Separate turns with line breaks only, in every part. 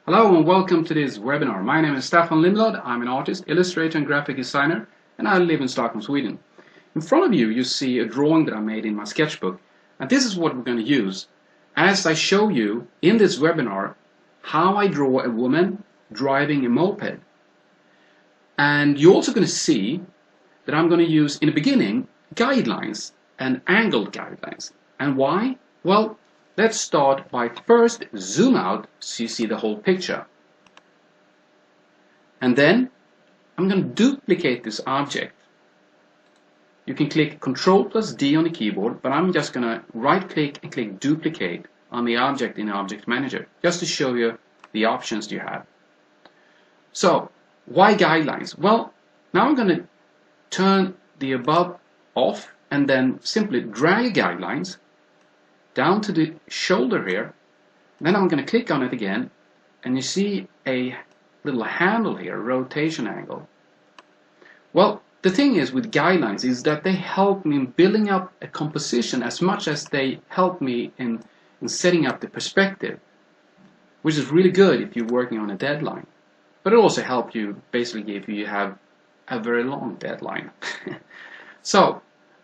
Hello and welcome to this webinar. My name is Stefan Lindblad. I'm an artist, illustrator and graphic designer, and I live in Stockholm, Sweden. In front of you, you see a drawing that I made in my sketchbook, and this is what we're going to use as I show you in this webinar how I draw a woman driving a moped. And you're also going to see that I'm going to use, in the beginning, guidelines and angled guidelines. And why? Well, let's start by first zoom out so you see the whole picture. And then I'm going to duplicate this object. You can click Ctrl+D on the keyboard, but I'm just going to right click and click duplicate on the object in the Object Manager, just to show you the options you have. So, why guidelines? Well, now I'm going to turn the above off and then simply drag guidelines down to the shoulder here. Then I'm going to click on it again, and you see a little handle here, rotation angle. Well, the thing is with guidelines is that they help me in building up a composition as much as they help me in setting up the perspective, which is really good if you're working on a deadline. But it also helps you basically if you have a very long deadline.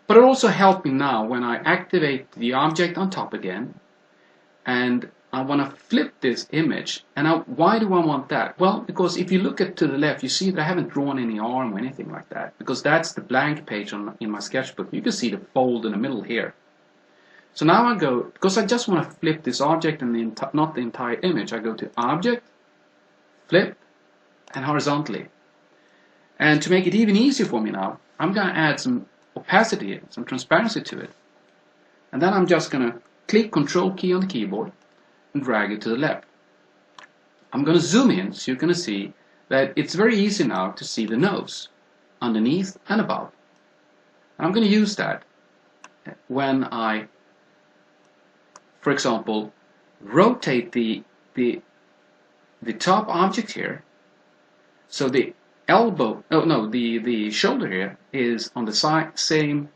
But it also helped me now when I activate the object on top again and I want to flip this image. And now, why do I want that? Well, because if you look to the left, you see that I haven't drawn any arm or anything like that, because that's the blank page in my sketchbook. You can see the fold in the middle here. So now I go, because I just want to flip this object and not the entire image, I go to Object, Flip, and Horizontally. And to make it even easier for me now, I'm going to add some opacity, some transparency to it. And then I'm just going to click Control key on the keyboard and drag it to the left. I'm going to zoom in so you're going to see that it's very easy now to see the nose underneath and above. And I'm going to use that when I, for example, rotate the top object here, so the elbow, the shoulder here is on the same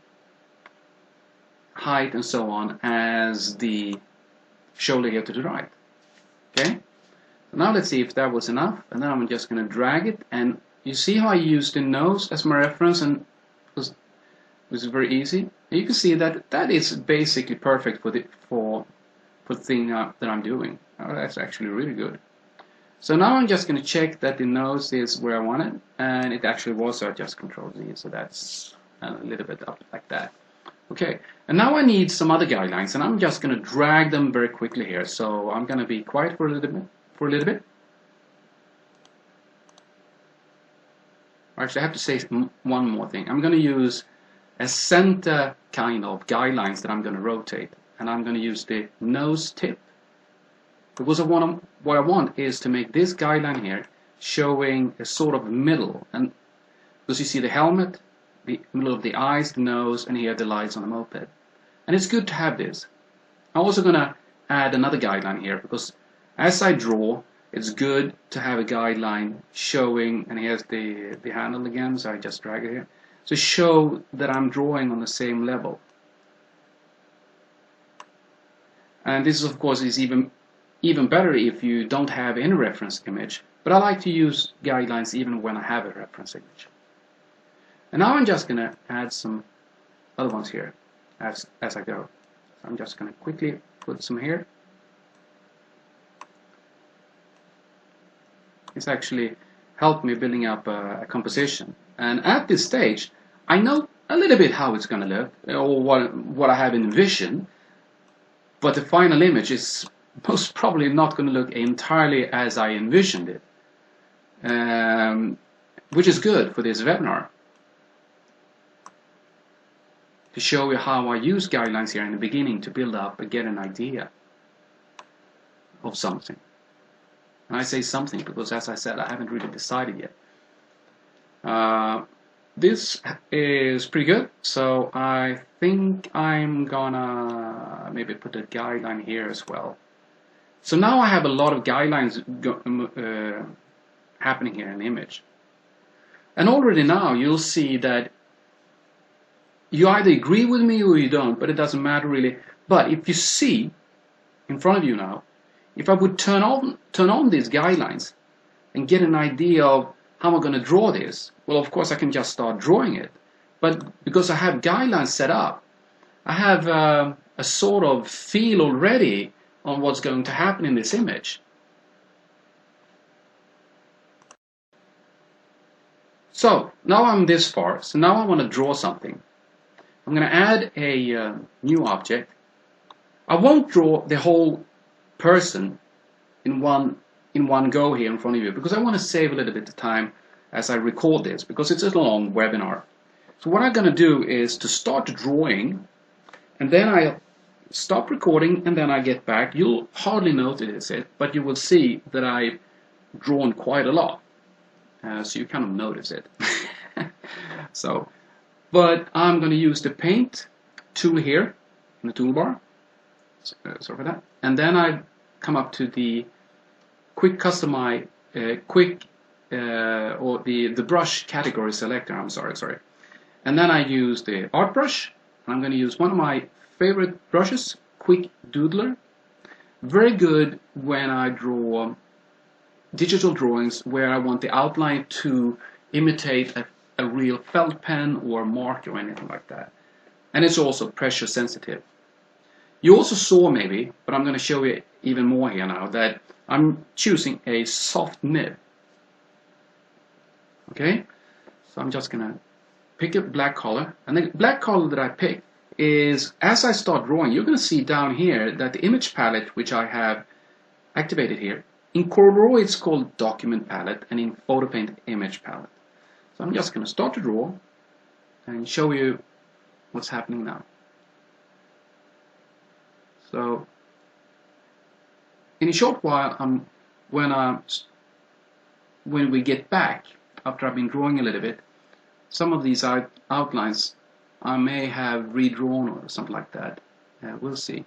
height and so on as the shoulder here to the right. Okay, now let's see if that was enough, and then I'm just going to drag it, and you see how I used the nose as my reference, and it was very easy. You can see that that is basically perfect for the thing that I'm doing. Oh, that's actually really good. So now I'm just going to check that the nose is where I want it, and it actually was, so I just Ctrl-Z, so that's a little bit up like that. Okay, and now I need some other guidelines, and I'm just going to drag them very quickly here, so I'm going to be quiet for a little bit. Actually, I have to say one more thing. I'm going to use a center kind of guidelines that I'm going to rotate, and I'm going to use the nose tip. Because what I want is to make this guideline here showing a sort of middle, and because you see the helmet, the middle of the eyes, the nose, and here the lights on the moped. And it's good to have this. I'm also going to add another guideline here, because as I draw, it's good to have a guideline showing, and here's the handle again, so I just drag it here, to show that I'm drawing on the same level. And this, of course, is even better if you don't have any reference image, but I like to use guidelines even when I have a reference image. And now I'm just going to add some other ones here as I go. So I'm just going to quickly put some here. It's actually helped me building up a composition. And at this stage, I know a little bit how it's going to look, or what I have envisioned, but the final image is most probably not going to look entirely as I envisioned it, which is good for this webinar, to show you how I use guidelines here in the beginning to build up and get an idea of something. And I say something because, as I said, I haven't really decided yet. This is pretty good, so I think I'm gonna maybe put a guideline here as well. So now I have a lot of guidelines happening here in the image. And already now you'll see that you either agree with me or you don't, but it doesn't matter really. But if you see in front of you now, if I would turn on these guidelines and get an idea of how I'm going to draw this, well, of course I can just start drawing it. But because I have guidelines set up, I have a sort of feel already on what's going to happen in this image. So now I'm this far, so now I want to draw something. I'm going to add a new object. I won't draw the whole person in one go here in front of you, because I want to save a little bit of time as I record this, because it's a long webinar. So what I'm going to do is to start drawing, and then I stop recording, and then I get back. You'll hardly notice it, but you will see that I've drawn quite a lot. So you kind of notice it. But I'm going to use the paint tool here in the toolbar. Sorry for that. And then I come up to the quick customize, or the brush category selector. I'm sorry. And then I use the art brush. And I'm going to use one of my favorite brushes, Quick Doodler. Very good when I draw digital drawings where I want the outline to imitate a real felt pen or marker or anything like that. And it's also pressure sensitive. You also saw maybe, but I'm going to show you even more here now, that I'm choosing a soft nib. Okay, so I'm just going to pick a black color, and the black color that I pick is, as I start drawing, you're going to see down here that the image palette which I have activated here, in CorelDRAW it's called document palette, and in PhOTO-PAINT image palette. So I'm just going to start to draw and show you what's happening now. So in a short while, when we get back, after I've been drawing a little bit, some of these outlines I may have redrawn or something like that. We'll see.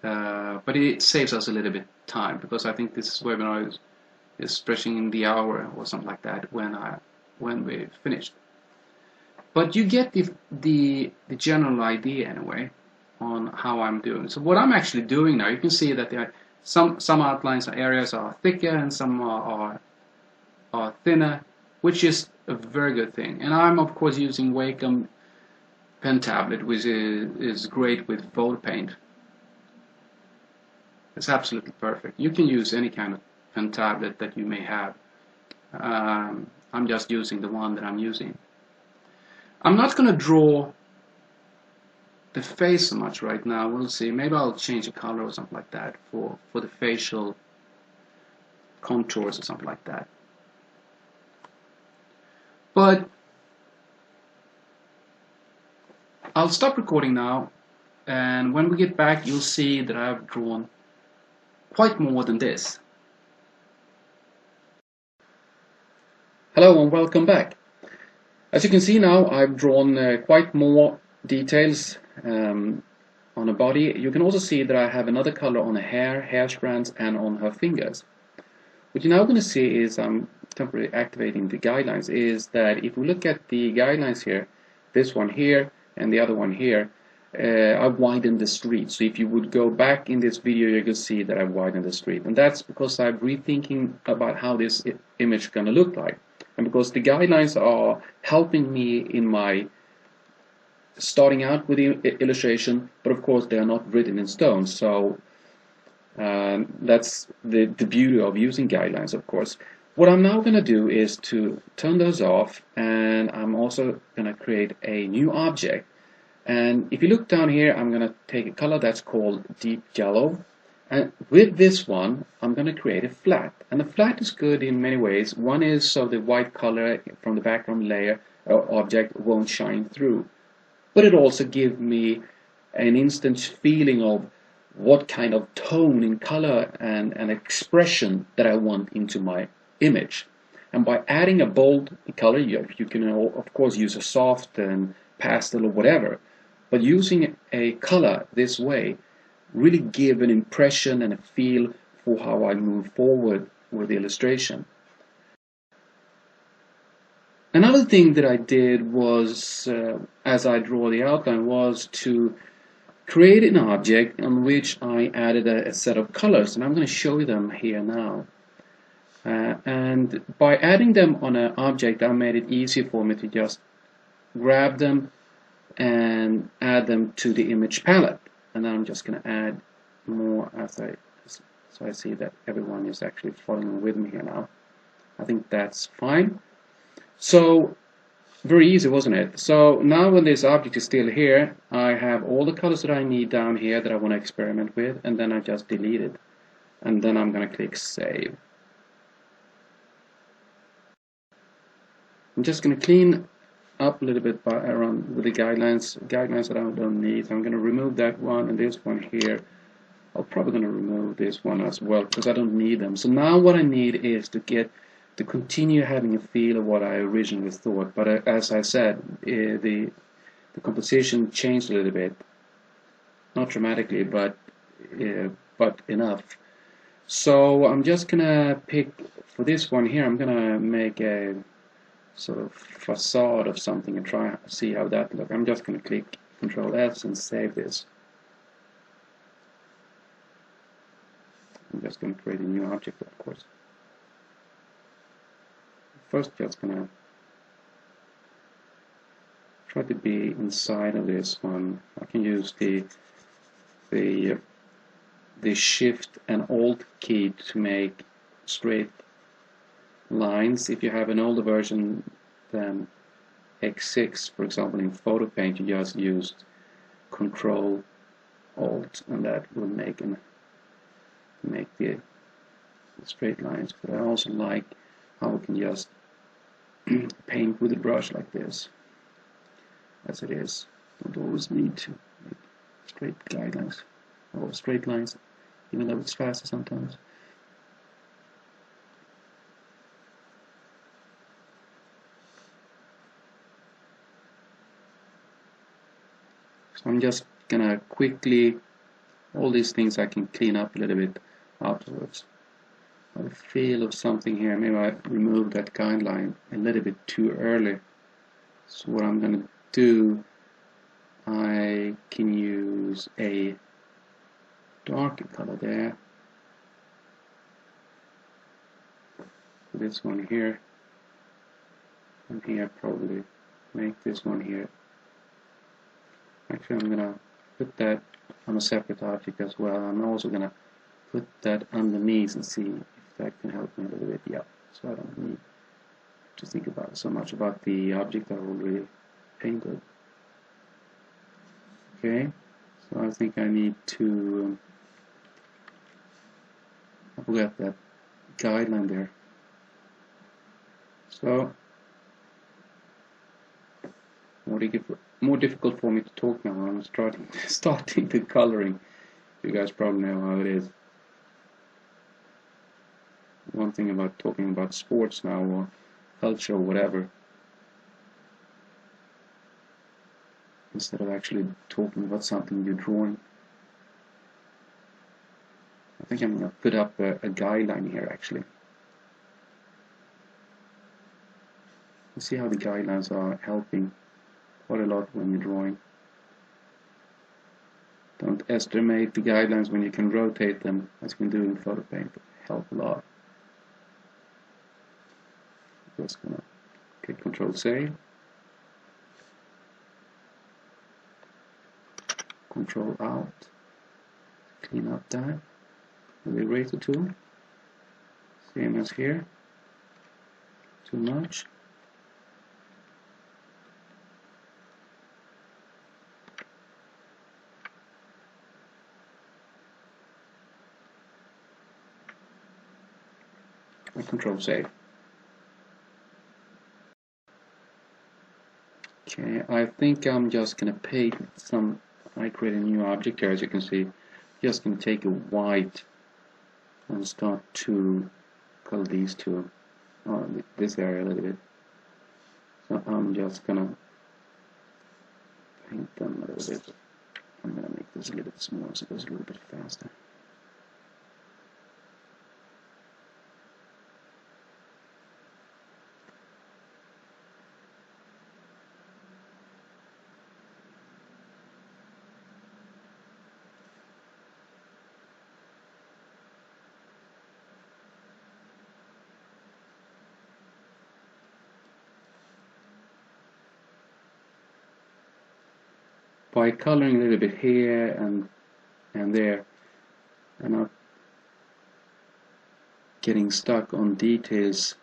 But it saves us a little bit time, because I think this webinar is stretching in the hour or something like that when we've finished. But you get the general idea anyway on how I'm doing. So what I'm actually doing now, you can see that there are some outlines or areas are thicker and some are thinner, which is a very good thing. And I'm of course using Wacom Tablet, which is great with PhOTO-PAINT. It's absolutely perfect. You can use any kind of pen tablet that you may have. I'm just using the one that I'm using. I'm not going to draw the face so much right now. We'll see. Maybe I'll change the color or something like that for the facial contours or something like that. But I'll stop recording now, and when we get back you'll see that I've drawn quite more than this. Hello and welcome back. As you can see now, I've drawn quite more details on a body. You can also see that I have another color on the hair strands, and on her fingers. What you're now going to see is I'm temporarily activating the guidelines, is that if we look at the guidelines here, this one here and the other one here, I've widened the street. So if you would go back in this video, you can see that I've widened the street, and that's because I'm rethinking about how this image is going to look like, and because the guidelines are helping me in my starting out with the illustration, but of course they are not written in stone. So that's the beauty of using guidelines, of course. What I'm now going to do is to turn those off, and I'm also going to create a new object. And if you look down here, I'm going to take a color that's called deep yellow, and with this one I'm going to create a flat. And the flat is good in many ways. One is so the white color from the background layer or object won't shine through, but it also gives me an instant feeling of what kind of tone in color and expression that I want into my image. And by adding a bold color, you can of course use a soft and pastel or whatever, but using a color this way really give an impression and a feel for how I move forward with the illustration. Another thing that I did was, as I draw the outline, was to create an object on which I added a set of colors, and I'm going to show you them here now. And by adding them on an object, I made it easy for me to just grab them and add them to the image palette. And then I'm just going to add more so I see that everyone is actually following with me here now. I think that's fine. So very easy, wasn't it? So now when this object is still here, I have all the colors that I need down here that I want to experiment with, and then I just delete it. And then I'm going to click Save. I'm just going to clean up a little bit around with the guidelines that I don't need. So I'm going to remove that one and this one here. I'm probably going to remove this one as well because I don't need them. So now what I need is to continue having a feel of what I originally thought. But as I said, the composition changed a little bit, not dramatically, but enough. So I'm just gonna pick for this one here. I'm gonna make a sort of facade of something and try to see how that looks. I'm just gonna click Control S and save this. I'm just gonna create a new object, of course. First, just gonna try to be inside of this one. I can use the Shift and Alt key to make straight lines. If you have an older version than X6, for example, in PHOTO-PAINT, you just used Control Alt, and that will make the straight lines. But I also like how we can just paint with a brush like this, as it is. Don't always need to make straight guidelines or straight lines, even though it's faster sometimes. So I'm just gonna quickly, all these things I can clean up a little bit afterwards. I have a feel of something here. Maybe I removed that guideline a little bit too early. So what I'm gonna do, I can use a darker color there. This one here, and here probably make this one here. Actually, I'm gonna put that on a separate object as well. I'm also gonna put that underneath and see if that can help me a little bit. Yeah, so I don't need to think about so much about the object I already painted. Okay, so I think I need to I forgot that guideline there. So more difficult for me to talk now. I'm starting the coloring. You guys probably know how it is. One thing about talking about sports now or culture or whatever, instead of actually talking about something you're drawing. I think I'm going to put up a guideline here actually. You see how the guidelines are helping quite a lot when you're drawing. Don't estimate the guidelines when you can rotate them, as we do in PHOTO-PAINT. Help a lot. Just gonna click Control Save, Control Out, clean up that with the eraser tool. Same as here. Too much. And Control Save. Okay, I think I'm just gonna paint some. I create a new object here, as you can see. Just gonna take a white and start to color these two, this area a little bit. So I'm just gonna paint them a little bit. I'm gonna make this a little bit smaller so it goes a little bit faster. by coloring a little bit here and there, and not getting stuck on details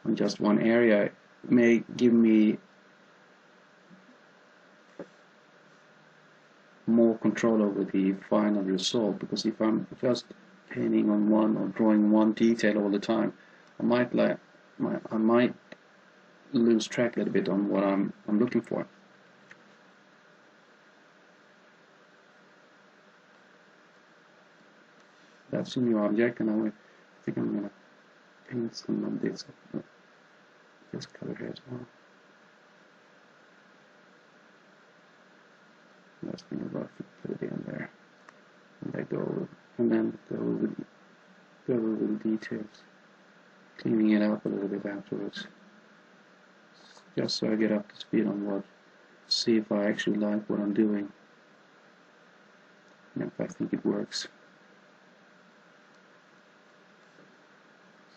on just one area, may give me more control over the final result. Because if I'm just painting on one or drawing one detail all the time, I might lose track a little bit on what I'm looking for. That's a new object, and I think I'm gonna paint some of this color here as well. That's gonna roughly put it in there, and then go over the details, cleaning it up a little bit afterwards, just so I get up to speed on see if I actually like what I'm doing, and if I think it works.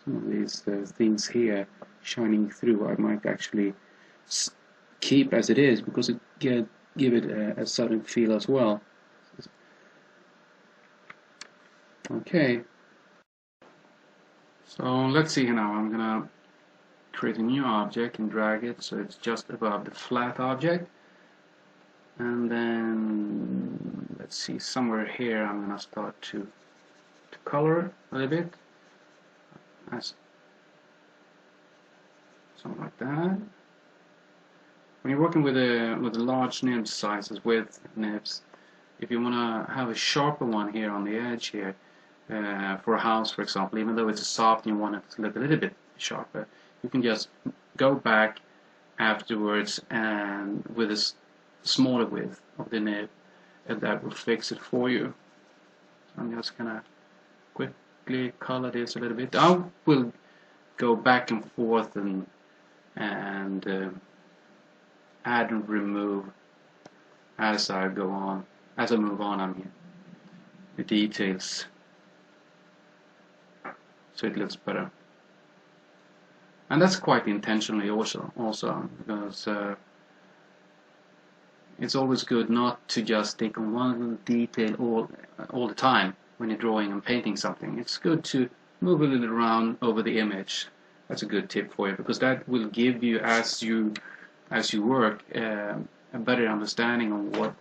Some of these things here shining through, I might actually keep as it is, because it give it a certain feel as well. Okay, so let's see now. I'm gonna create a new object and drag it so it's just above the flat object, and then let's see, somewhere here I'm gonna start to color a little bit, something like that. When you're working with large nib sizes, with nibs, if you want to have a sharper one here on the edge here, for a house, for example, even though it's soft and you want it to look a little bit sharper, you can just go back afterwards and with a smaller width of the nib, and that will fix it for you. So I'm just gonna quickly color this a little bit. I will go back and forth and add and remove as I go on, as I move on. I mean, the details, so it looks better. And that's quite intentionally also because it's always good not to just stick on one detail all the time when you're drawing and painting something. It's good to move a little around over the image. That's a good tip for you, because that will give you, as you work, a better understanding of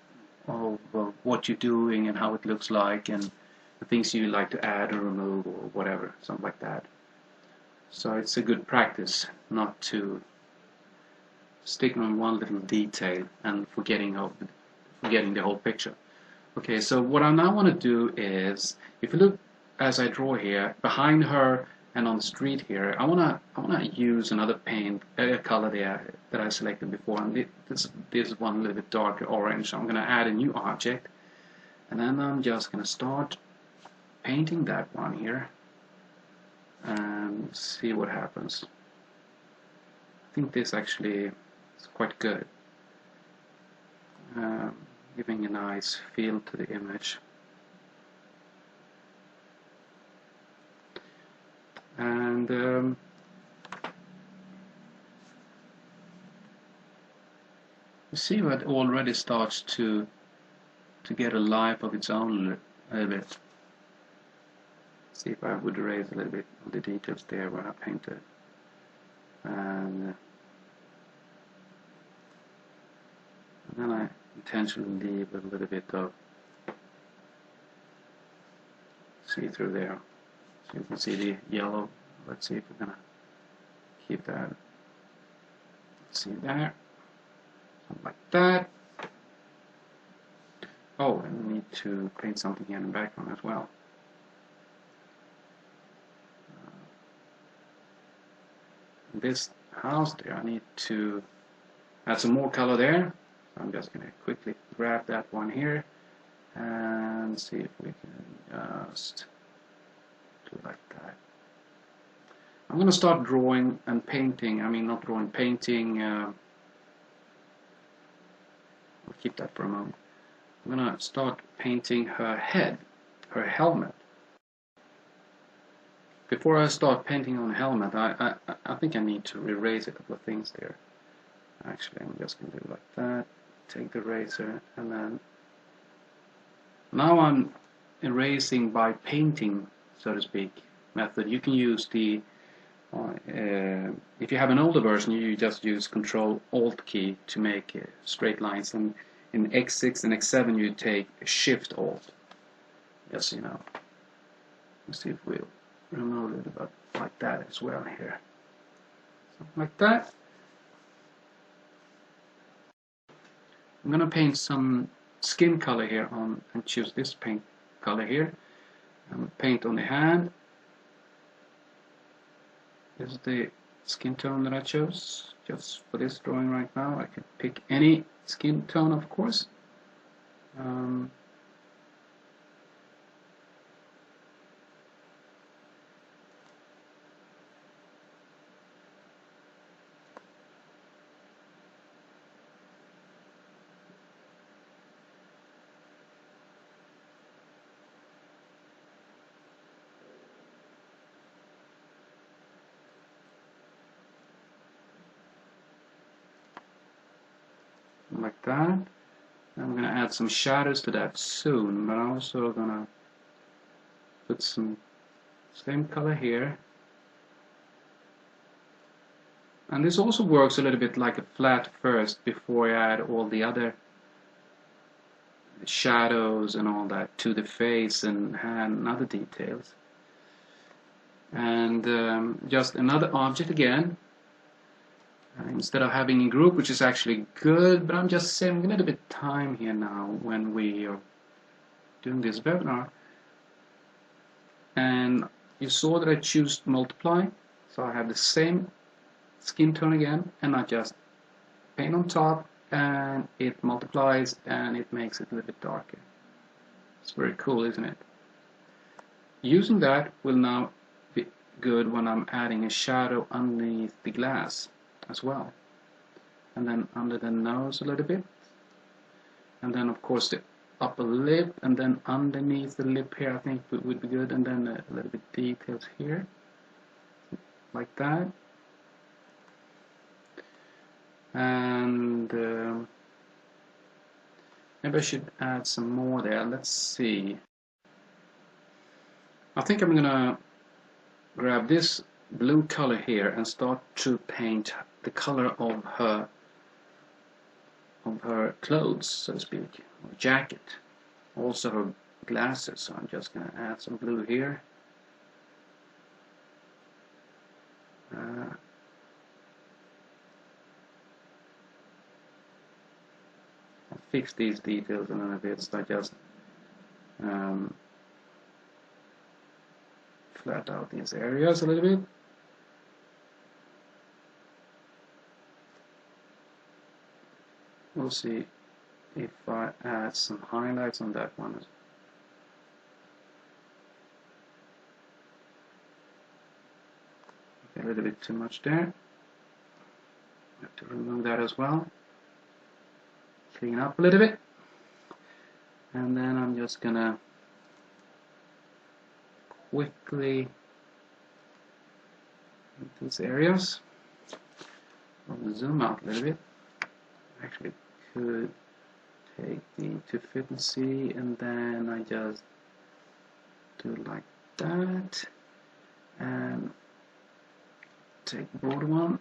what you're doing and how it looks like, and the things you like to add or remove or whatever, something like that. So it's a good practice not to stick on one little detail and forgetting the whole picture. Okay, so what I now want to do is, if you look as I draw here, behind her and on the street here, I wanna use another paint color there that I selected before, and this one a little bit darker orange. I'm gonna add a new object, and then I'm just gonna start painting that one here and see what happens. I think this actually is quite good, giving a nice feel to the image. And you see that already starts to get a life of its own a little bit. See if I would erase a little bit of the details there where I painted, and then I intentionally leave a little bit of see-through there, so you can see the yellow. Let's see if we're gonna keep that. Let's see there, something like that. Oh, and we need to paint something here in the background as well. This house there, I need to add some more color there. So I'm just going to quickly grab that one here and see if we can just do like that. I'm going to start drawing and painting. I mean, not drawing, painting. I'll keep that for a moment. I'm going to start painting her head, her helmet. Before I start painting on the helmet, I think I need to erase a couple of things there. Actually, I'm just going to do it like that. take the eraser, and then now I'm erasing by painting, so to speak, method. You can use the if you have an older version, you just use Control-Alt key to make straight lines, and in X6 and X7 you take Shift-Alt. Yes, you know. Let's see if we'll remove it about like that as well here. Something like that. I'm gonna paint some skin color here on, and choose this paint color here. Paint on the hand. This is the skin tone that I chose just for this drawing right now. I could pick any skin tone, of course. Like that. I'm going to add some shadows to that soon, but I'm also going to put some same color here. And this also works a little bit like a flat first before I add all the other shadows and all that to the face and hand and other details. And just another object again. Instead of having a group, which is actually good, but I'm just saving a little bit of time here now when we are doing this webinar. And you saw that I choose multiply, so I have the same skin tone again, and I just paint on top, and it multiplies and it makes it a little bit darker. It's very cool, isn't it? Using that will now be good when I'm adding a shadow underneath the glass as well, and then under the nose a little bit, and then of course the upper lip, and then underneath the lip here I think would be good, and then a little bit details here like that. And maybe I should add some more there. Let's see. I think I'm gonna grab this blue color here and start to paint the color of her clothes, so to speak, or jacket, also her glasses. So I'm just going to add some blue here. I'll fix these details a little bit, so I just flat out these areas a little bit. We'll see if I add some highlights on that one. Okay, a little bit too much there. I have to remove that as well. Clean up a little bit. And then I'm just gonna quickly these areas. I'll zoom out a little bit. Actually could take the to fit and see, and then I just do it like that, and take the broad one.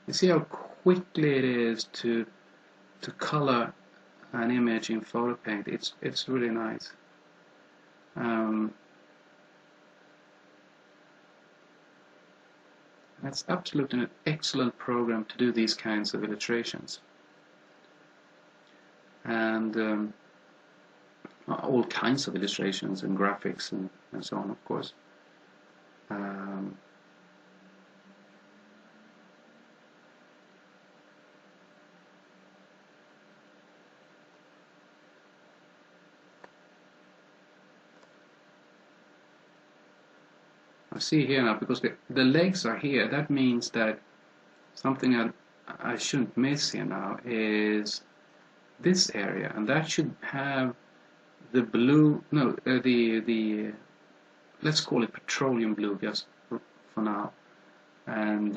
You see how quickly it is to color an image in PHOTO-PAINT. It's really nice. It's absolutely an excellent program to do these kinds of illustrations, and all kinds of illustrations and graphics and so on, of course. I see here now, because the legs are here, that means that something that I shouldn't miss here now is this area, and that should have the blue, no, the let's call it petroleum blue just for now. and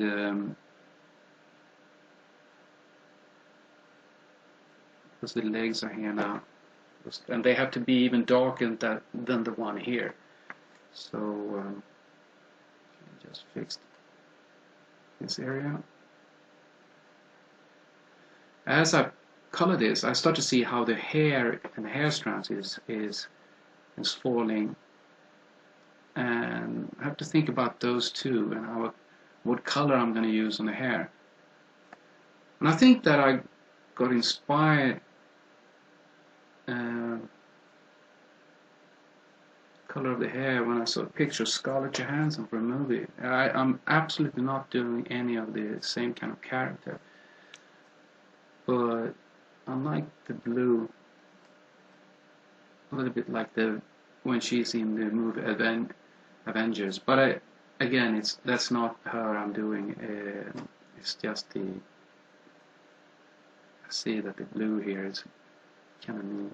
because the legs are here now, and they have to be even darker than the one here. So just fixed this area. As I color this, I start to see how the hair and the hair strands is falling, and I have to think about those two and what color I'm going to use on the hair. And I think that I got inspired color of the hair when I saw a picture of Scarlett Johansson for a movie. I'm absolutely not doing any of the same kind of character, but I like the blue a little bit like when she's in the movie Avengers. But again, that's not her I'm doing. It's just I see that the blue here is kind of neat.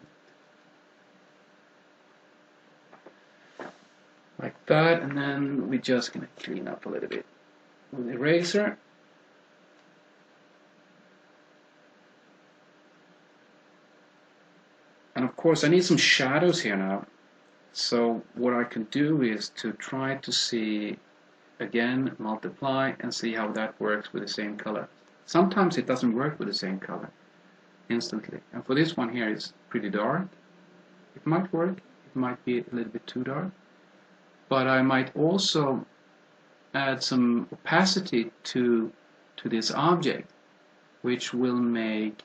Like that, and then we're just going to clean up a little bit with the eraser. And of course I need some shadows here now. So what I can do is to try to see, again, multiply and see how that works with the same color. Sometimes it doesn't work with the same color instantly. And for this one here, it's pretty dark. It might work, it might be a little bit too dark. But I might also add some opacity to this object, which will make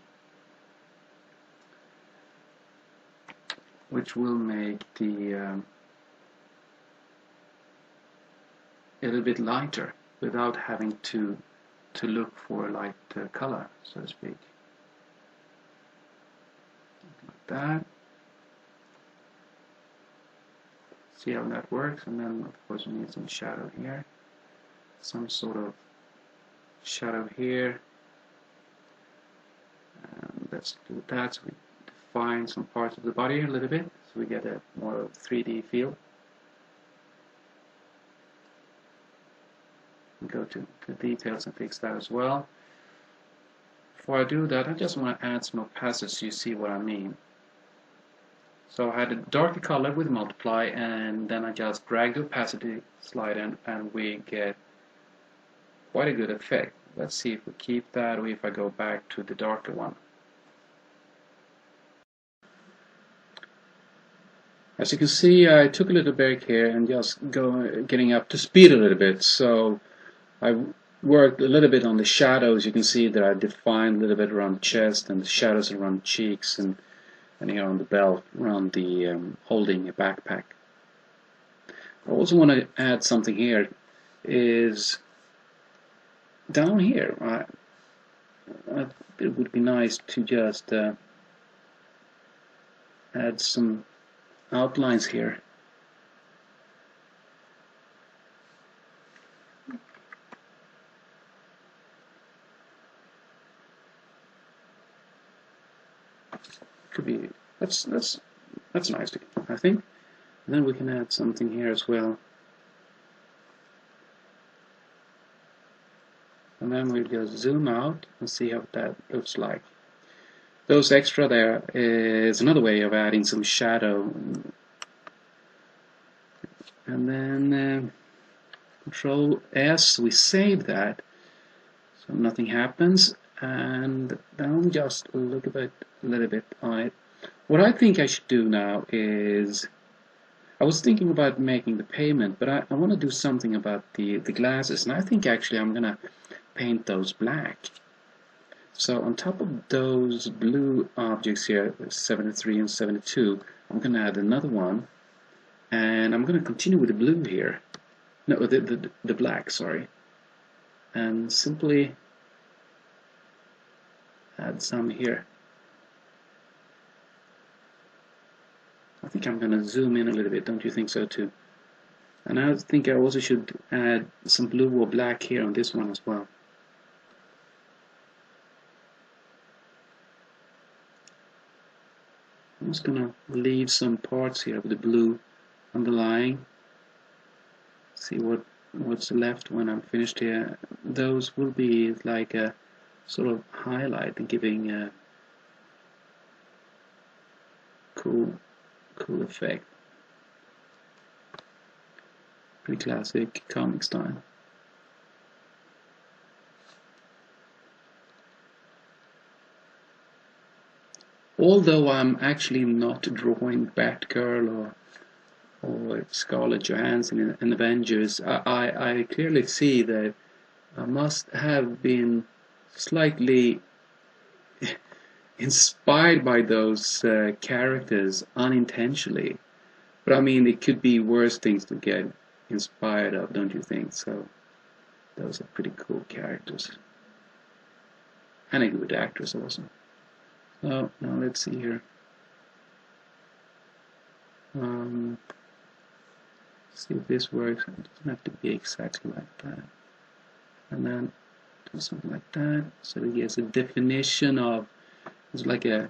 the a little bit lighter without having to look for a light color, so to speak. Like that. See how that works, and then of course we need some shadow here, some sort of shadow here, and let's do that. So we define some parts of the body a little bit, so we get a more 3D feel. And go to the details and fix that as well. Before I do that, I just want to add some opacity so you see what I mean. So I had a darker color with multiply, and then I just drag the opacity slide in, and we get quite a good effect. Let's see if we keep that, or if I go back to the darker one. As you can see, I took a little break here and just getting up to speed a little bit. So I worked a little bit on the shadows. You can see that I defined a little bit around the chest and the shadows around the cheeks, and here on the belt around the holding a backpack. I also want to add something here, is down here. It would be nice to just add some outlines here. Could be that's nice, I think. And then we can add something here as well. And then we'll just zoom out and see how that looks like. Those extra there is another way of adding some shadow. And then Control S, we save that so nothing happens, and then just look a little bit on it. What I think I should do now is, I was thinking about making the payment, but I want to do something about the glasses, and I think actually I'm gonna paint those black. So on top of those blue objects here, 73 and 72, I'm gonna add another one, and I'm gonna continue with the blue here. No, the black, sorry, and simply add some here. I think I'm going to zoom in a little bit, don't you think so too? And I think I also should add some blue or black here on this one as well. I'm just going to leave some parts here with the blue underlying. See what what's left when I'm finished here, those will be like a sort of highlight and giving a cool effect. Pretty classic comic style. Although I'm actually not drawing Batgirl or Scarlett Johansson in Avengers, I clearly see that I must have been slightly inspired by those characters unintentionally. But I mean, it could be worse things to get inspired of, don't you think? So those are pretty cool characters. And a good actress also. So now let's see here. See if this works. It doesn't have to be exactly like that. And then do something like that. So it gives a definition of, it's like a,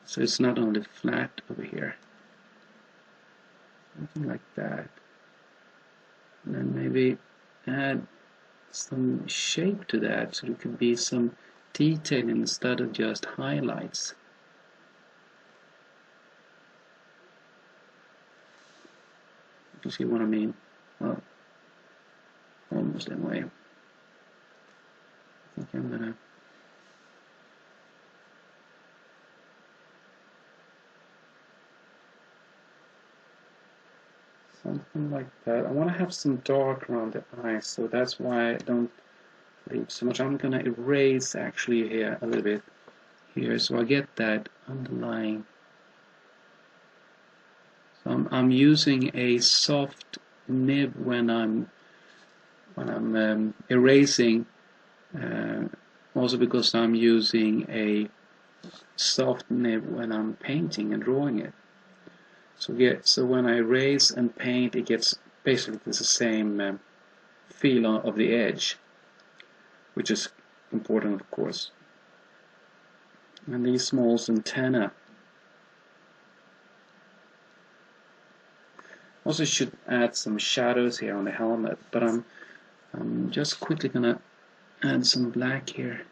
so it's not only flat over here. Something like that. And then maybe add some shape to that, so there could be some detail instead of just highlights. You see what I mean? Well, almost anyway. I think I'm gonna something like that. I want to have some dark around the eyes, so that's why I don't leave so much. I'm gonna erase actually here a little bit here, so I get that underlying. So I'm using a soft nib when I'm erasing, also because I'm using a soft nib when I'm painting and drawing it. So when I erase and paint, it gets basically the same feel of the edge, which is important, of course. And these small antenna. Also should add some shadows here on the helmet, but I'm just quickly gonna add some black here,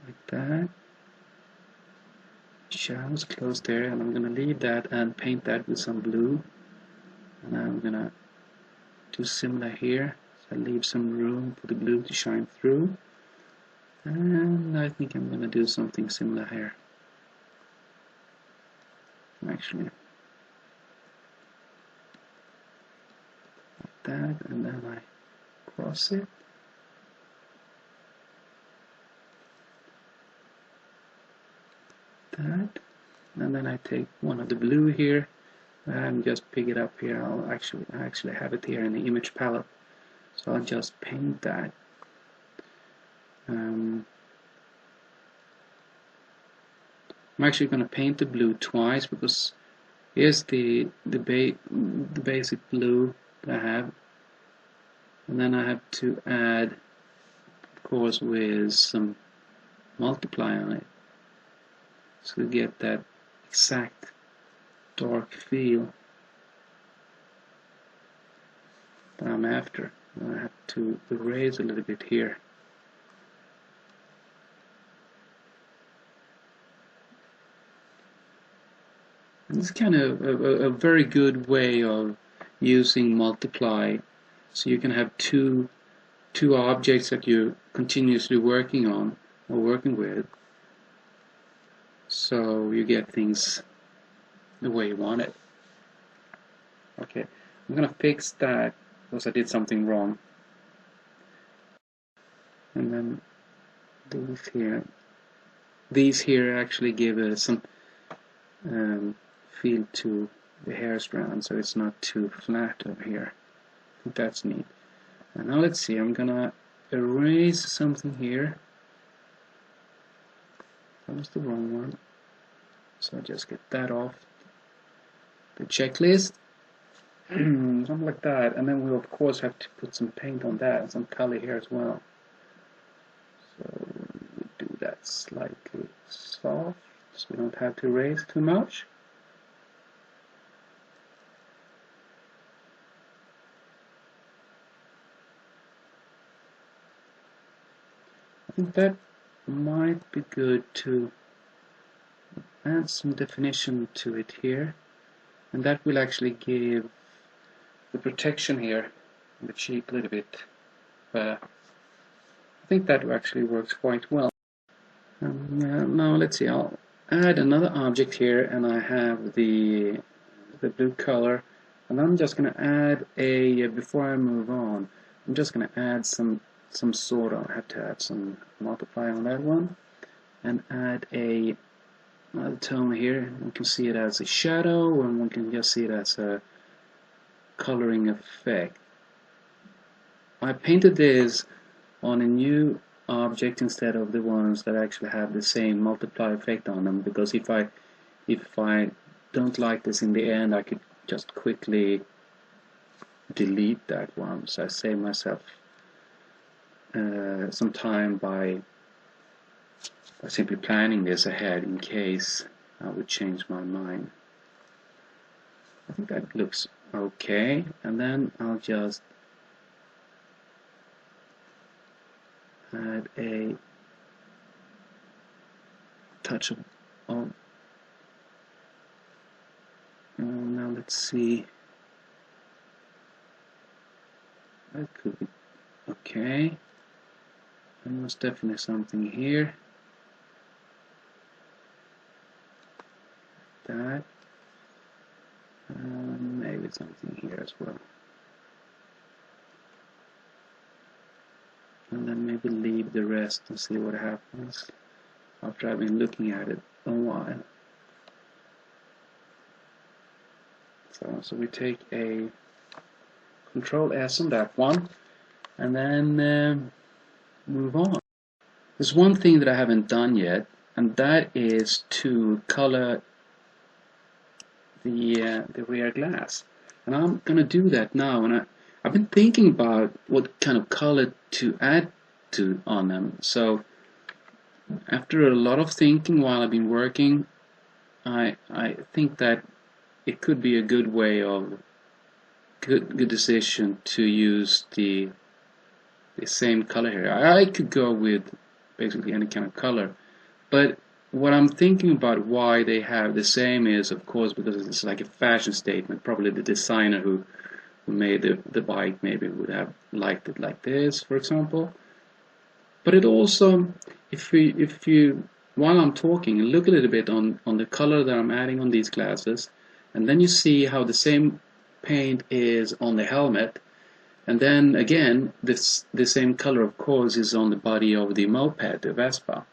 like that. Shadows close there, and I'm gonna leave that and paint that with some blue. And I'm gonna do similar here, so I leave some room for the blue to shine through. And I think I'm gonna do something similar here. Actually, like that, and then I cross it. That, and then I take one of the blue here and just pick it up here. I actually have it here in the image palette, so I'll just paint that. I'm actually going to paint the blue twice, because here's the basic blue that I have, and then I have to add, of course, with some multiply on it, so you get that exact dark feel that I'm after. And I have to erase a little bit here. And it's kind of a very good way of using multiply, so you can have two objects that you're continuously working on or working with, so you get things the way you want it. Okay, I'm gonna fix that because I did something wrong. And then these here actually give some feel to the hair strand, so it's not too flat over here. I think that's neat. And now let's see, I'm gonna erase something here. That was the wrong one, so I just get that off the checklist. Something like that, and then we'll of course have to put some paint on that and some color here as well. So we do that slightly soft, so we don't have to erase too much. think that might be good to add some definition to it here, and that will actually give the protection here in the cheek a little bit. I think that actually works quite well. Now let's see, I'll add another object here, and I have the blue color, and I'm just going to add a, before I move on, I'm just going to add some sort of, I have to add some multiply on that one, and add another tone here. We can see it as a shadow, and we can just see it as a coloring effect. I painted this on a new object instead of the ones that actually have the same multiply effect on them, because if I don't like this in the end, I could just quickly delete that one. So I save myself some time by simply planning this ahead in case I would change my mind. I think that looks okay, and then I'll just add a touch of now let's see, that could be okay, and there's definitely something here, that, maybe something here as well, and then maybe leave the rest and see what happens after I've been looking at it a while. So we take a Control S on that one, and then move on. There's one thing that I haven't done yet, and that is to color the rear glass, and I'm gonna do that now. And I've been thinking about what kind of color to add to on them. So after a lot of thinking while I've been working, I think that it could be a good way of good decision to use the same color here. I could go with basically any kind of color, but what I'm thinking about why they have the same is, of course, because it's like a fashion statement. Probably the designer who made the bike maybe would have liked it like this, for example. But it also, if you while I'm talking, look a little bit on the color that I'm adding on these glasses, and then you see how the same paint is on the helmet, and then again the same color, of course, is on the body of the moped, the Vespa.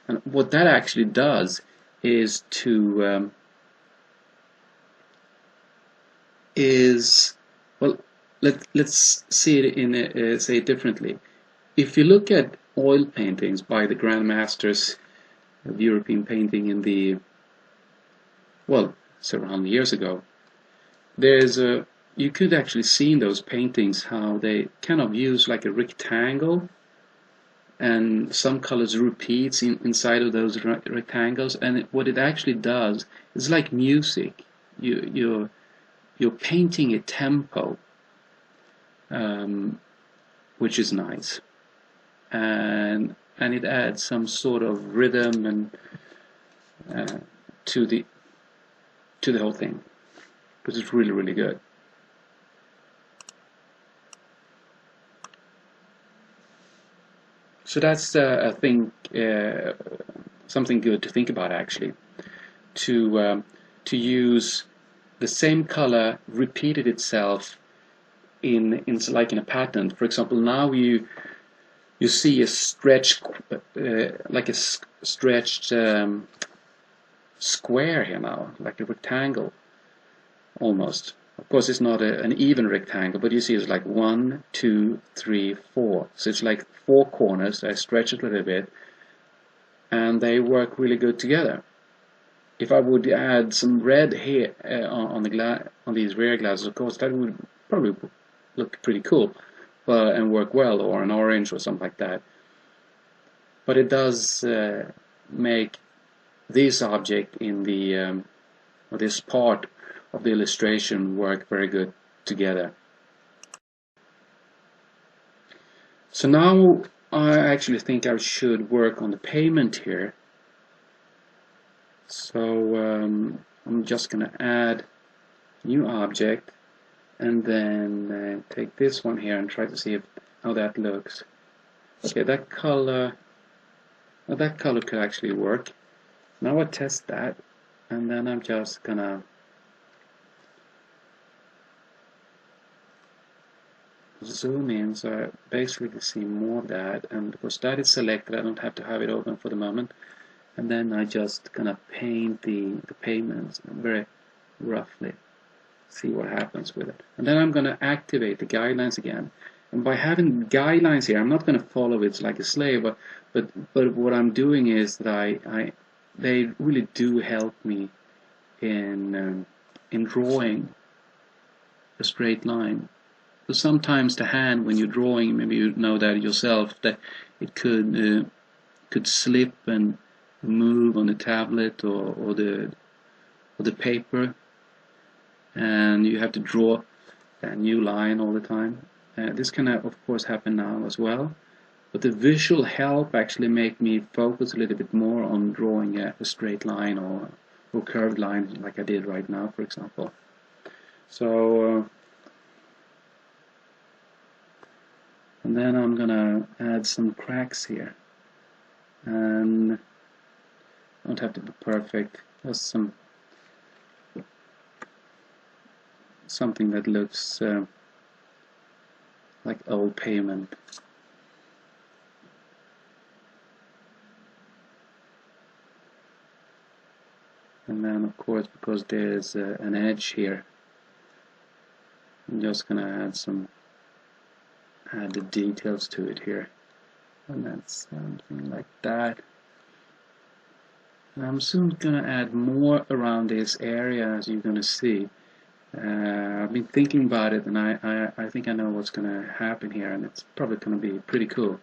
And what that actually does is to well, let's see it say it differently. If you look at oil paintings by the grandmasters of European painting in the, well, several hundred years ago, you could actually see in those paintings how they kind of use like a rectangle, and some colors repeats inside of those rectangles, and what it actually does is like music. You're painting a tempo, which is nice, and it adds some sort of rhythm and to the whole thing, because it's really, really good. So that's I think something good to think about, actually, to use the same color repeated itself in like in a pattern. For example, now you see a stretched like a stretched square here now, like a rectangle almost. Of course, it's not an even rectangle, but you see it's like 1, 2, 3, 4. So it's like 4 corners. I stretch it a little bit, and they work really good together. If I would add some red here on these rear glasses, of course, that would probably look pretty cool, and work well, or an orange or something like that. But it does make this object in the or this part of the illustration work very good together. So now I actually think I should work on the payment here. So I'm just going to add new object and then take this one here and try to see how that looks. Okay, that color could actually work. Now I test that, and then I'm just gonna zoom in so I basically see more of that, and because that is selected I don't have to have it open for the moment, and then I just gonna paint the payments very roughly, see what happens with it, and then I'm gonna activate the guidelines again. And by having guidelines here, I'm not going to follow it like a slave, but what I'm doing is that they really do help me in drawing a straight line. So sometimes the hand, when you're drawing, maybe you know that yourself, that it could slip and move on the tablet or the paper, and you have to draw a new line all the time. This can of course happen now as well, but the visual help actually make me focus a little bit more on drawing a straight line or curved line like I did right now, for example. So and then I'm gonna add some cracks here, and don't have to be perfect, just something that looks like old pavement. And then of course, because there's an edge here, I'm just gonna add the details to it here, and that's something like that. And I'm soon gonna add more around this area, as you're gonna see. I've been thinking about it, and I think I know what's going to happen here, and it's probably going to be pretty cool.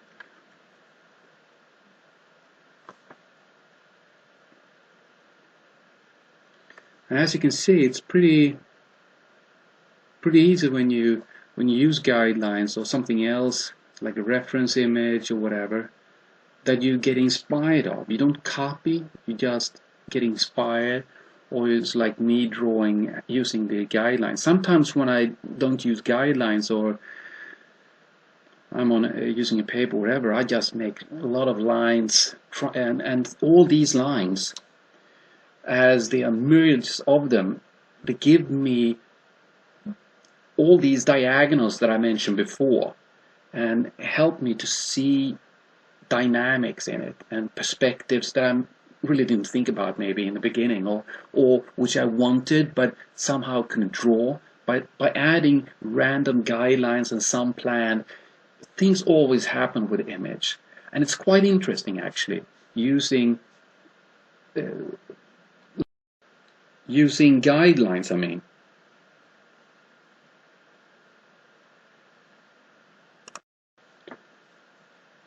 And as you can see, it's pretty easy when you use guidelines or something else like a reference image or whatever that you get inspired of. You don't copy, you just get inspired. Or it's like me drawing using the guidelines. Sometimes when I don't use guidelines or I'm on using a paper or whatever, I just make a lot of lines, and all these lines, as there are myriads of them, they give me all these diagonals that I mentioned before and help me to see dynamics in it and perspectives that I'm really didn't think about maybe in the beginning, or which I wanted but somehow couldn't draw. By adding random guidelines and some plan, things always happen with the image, and it's quite interesting actually using guidelines. I mean,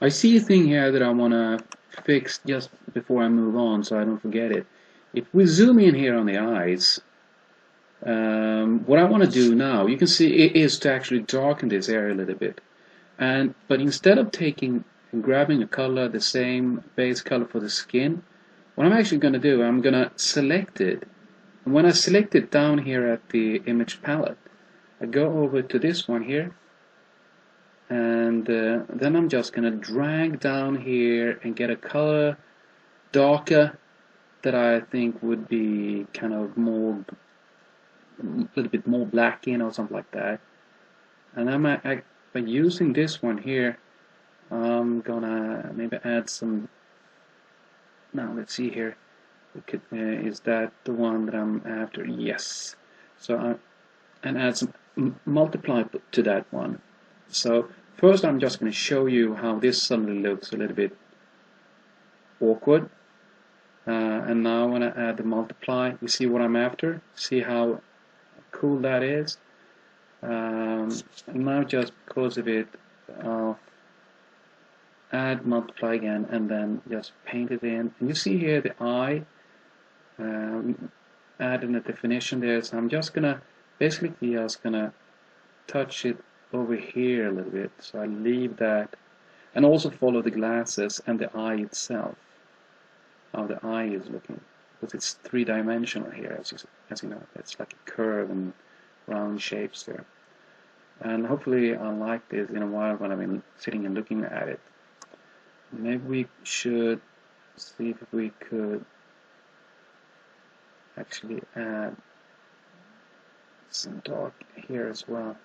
I see a thing here that I want to fix just before I move on so I don't forget it. If we zoom in here on the eyes, what I want to do now, you can see, it is to actually darken this area a little bit. But instead of taking and grabbing a color, the same base color for the skin, what I'm actually going to do, I'm going to select it. And when I select it down here at the image palette, I go over to this one here, and then I'm just going to drag down here and get a color darker that I think would be kind of more, a little bit more black in or something like that. And I'm by using this one here, I'm gonna maybe add some. Now let's see here. Is that the one that I'm after? Yes. So and add some multiply to that one. So first I'm just going to show you how this suddenly looks a little bit awkward. And now when I add the multiply, you see what I'm after? See how cool that is? And now just because of it, add multiply again and then just paint it in. And you see here the eye, adding a definition there. So I'm just gonna touch it over here a little bit. So I leave that. and also follow the glasses and the eye itself, how the eye is looking, because it's three-dimensional here, as you know. It's like a curve and round shapes there. And hopefully I'll like this in a while when I've been sitting and looking at it. Maybe we should see if we could actually add some dark here as well.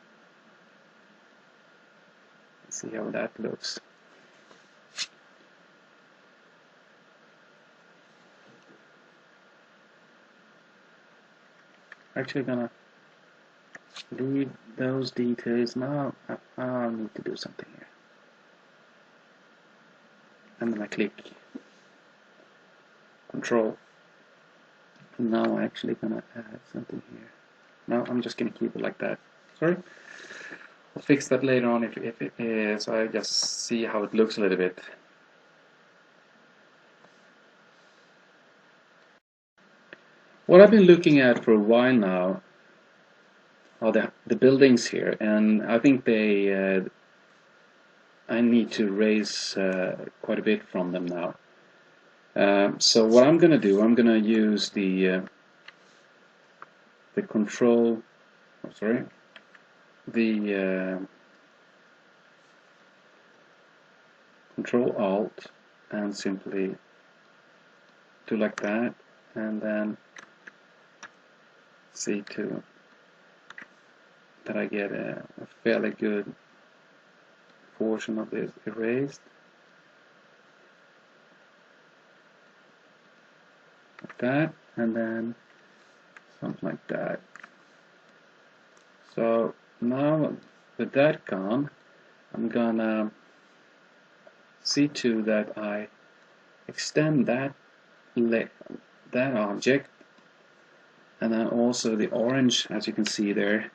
Let's see how that looks. Actually gonna leave those details now. I'll need to do something here. And then I click Control. And now I'm actually gonna add something here. No, I'm just gonna keep it like that. Sorry. I'll fix that later on if it is. I just see how it looks a little bit. What I've been looking at for a while now are the buildings here, and I think I need to raise quite a bit from them now. So what I'm going to do, I'm going to use the Control Alt and simply do like that, and then see to that I get a fairly good portion of this erased, like that, and then something like that. So now with that gone, I'm gonna see to that I extend that object, and then also the orange, as you can see there.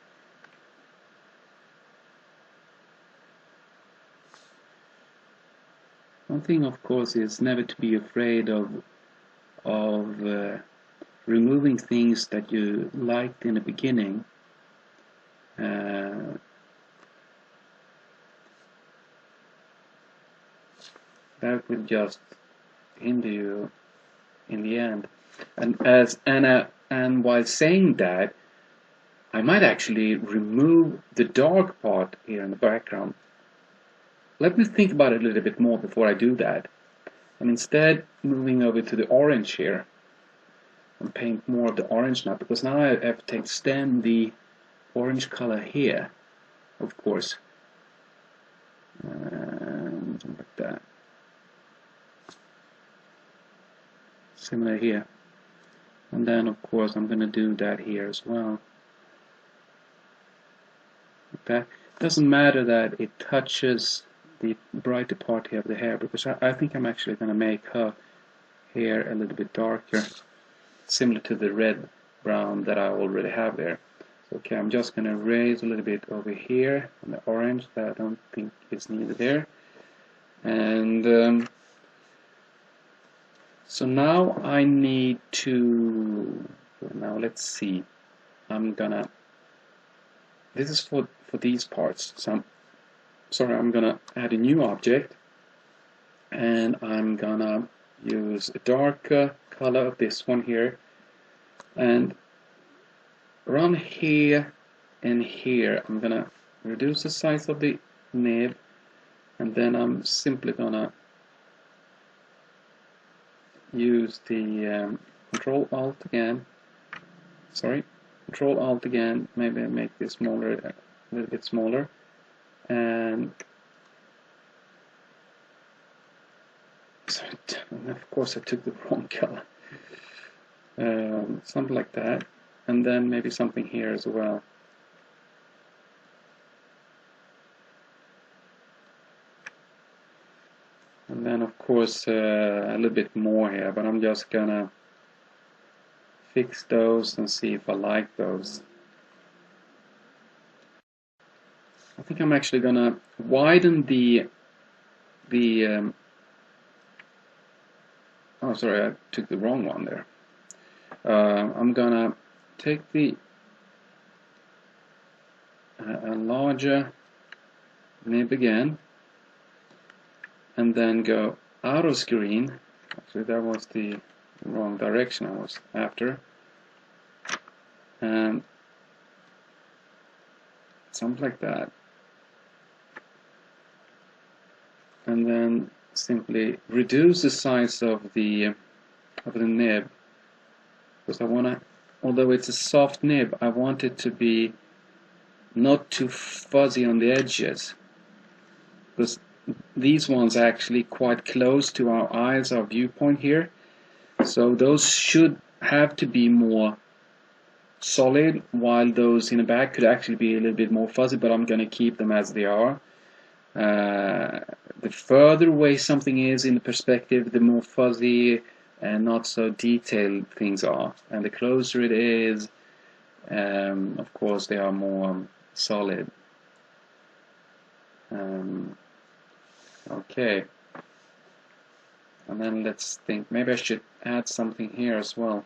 One thing, of course, is never to be afraid of removing things that you liked in the beginning. That will just hinder you in the end. And while saying that, I might actually remove the dark part here in the background. Let me think about it a little bit more before I do that. And instead, moving over to the orange here, and paint more of the orange now, because now I have to extend the orange color here, of course. Something like that. Similar here. And then, of course, I'm going to do that here as well. Like that. It doesn't matter that it touches the brighter part here of the hair, because I think I'm actually going to make her hair a little bit darker, similar to the red brown that I already have there. So, okay, I'm just going to raise a little bit over here on the orange that I don't think is needed there. And so now I need to, now let's see, I'm gonna, this is for these parts. So I'm gonna add a new object, and I'm gonna use a darker color of this one here, and around here and here I'm gonna reduce the size of the nib, and then I'm simply gonna use the Control Alt again, maybe make this smaller, a little bit smaller, and of course I took the wrong color, something like that, and then maybe something here as well. And then of course a little bit more here, but I'm just gonna fix those and see if I like those. I think I'm actually gonna widen oh sorry, I took the wrong one there. I'm gonna take the a larger nib again, and then go out of screen. Actually, that was the wrong direction I was after. And something like that. And then simply reduce the size of the nib, because I want to, although it's a soft nib, I want it to be not too fuzzy on the edges, because these ones are actually quite close to our eyes, our viewpoint here, so those should have to be more solid, while those in the back could actually be a little bit more fuzzy, but I'm going to keep them as they are. The further away something is in the perspective, the more fuzzy and not so detailed things are, and the closer it is, of course they are more solid. Okay, and then let's think, maybe I should add something here as well.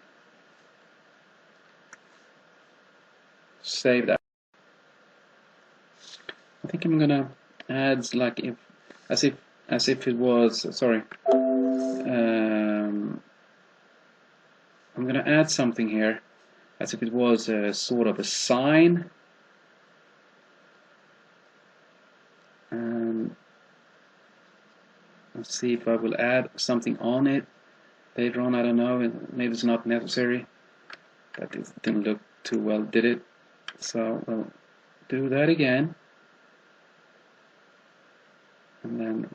Save that. I think I'm gonna add like as if it was, sorry, I'm gonna add something here as if it was a sort of a sign. Let's see if I will add something on it later on. I don't know, maybe it's not necessary, but it didn't look too well, did it? So we'll do that again, and then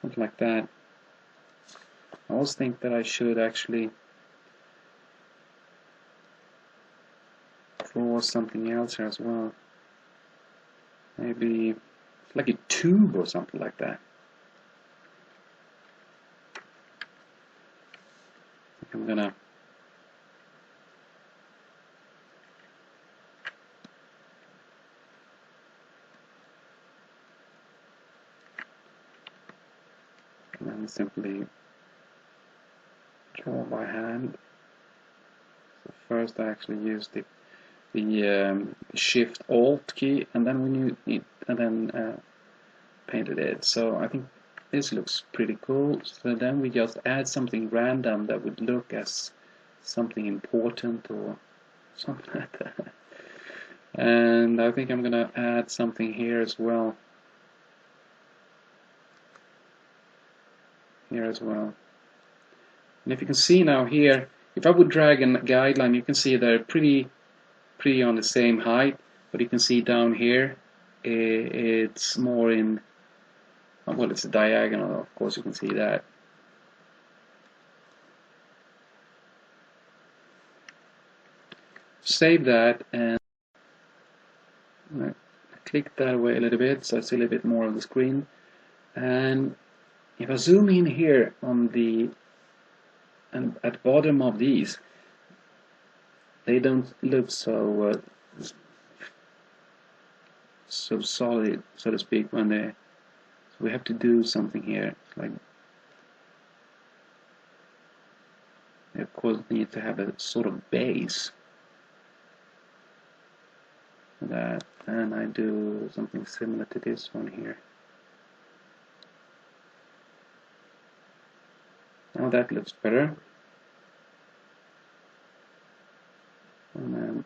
something like that. I always think that I should actually draw something else here as well. Maybe like a tube or something like that. I'm gonna and then simply draw by hand. So first I actually used the Shift Alt key, and then painted it. So I think this looks pretty cool. So then we just add something random that would look as something important or something like that. And I think I'm gonna add something here as well. Here as well. And if you can see now here, if I would drag a guideline, you can see they're pretty on the same height, but you can see down here it's more in, well, it's a diagonal, of course you can see that. Save that and click that away a little bit so I see a little bit more of the screen. And if I zoom in here on the, and at the bottom of these, they don't look so so solid, so to speak, when they, so we have to do something here. Like, they of course need to have a sort of base for that, and I do something similar to this one here. Now that looks better. And then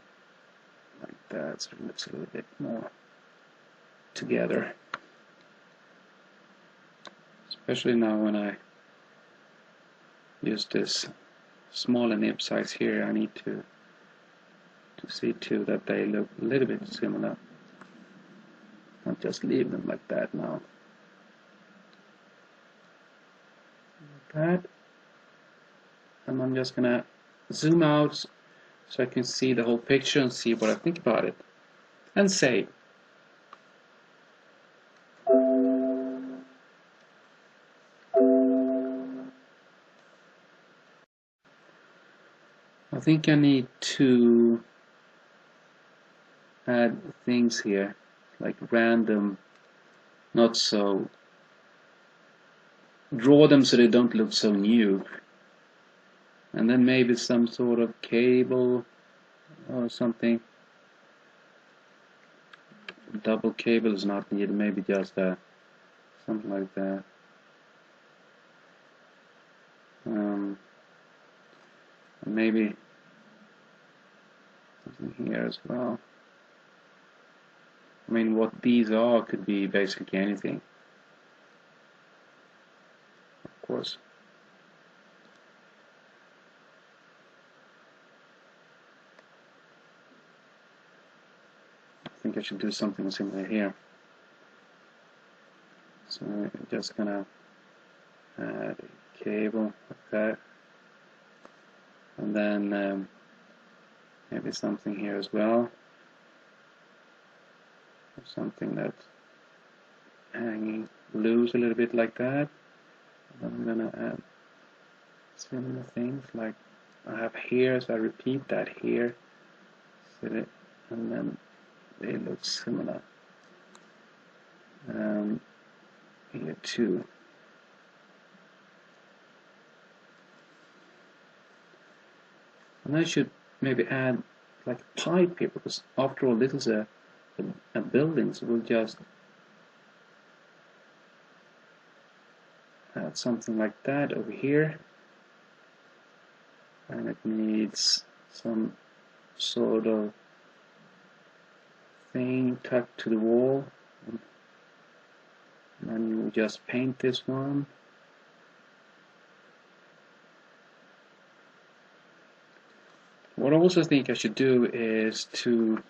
like that, so it looks a little bit more together. Especially now when I use this smaller nib size here, I need to see too that they look a little bit similar. Not just leave them like that now. Like that. And I'm just gonna zoom out so I can see the whole picture and see what I think about it. And save. I think I need to add things here, like random, not so, draw them so they don't look so new. and then maybe some sort of cable or something. Double cable is not needed, maybe just something like that. Maybe something here as well. I mean, what these are could be basically anything, of course. I think I should do something similar here. So I'm just gonna add a cable like that, and then maybe something here as well, something that's hanging loose a little bit like that. And I'm gonna add similar things like I have here, so I repeat that here, and then they look similar here too. And I should maybe add like a pipe here, because after all this is a building, so we'll just add something like that over here, and it needs some sort of thing tucked to the wall, and then you just paint this one. What I also think I should do is to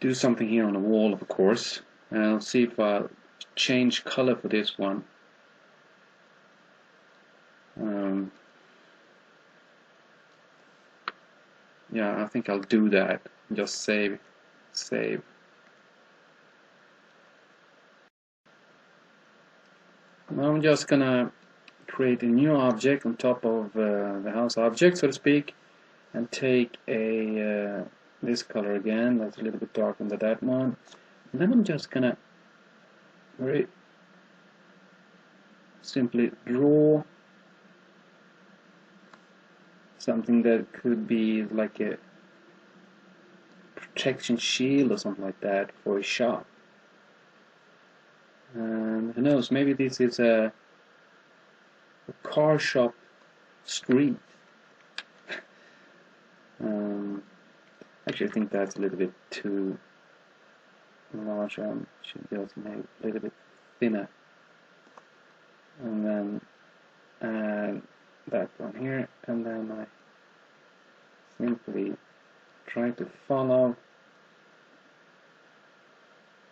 do something here on the wall, of course, and I'll see if I'll change color for this one. Yeah, I think I'll do that. Just save. Now I'm just gonna create a new object on top of the house object, so to speak, and take a this color again, that's a little bit darker than that one, and then I'm just gonna very simply draw something that could be like a protection shield or something like that for a shop. And who knows, maybe this is a car shop street. Actually, I think that's a little bit too large. I should just make it a little bit thinner, and then add that one here, and then I simply try to follow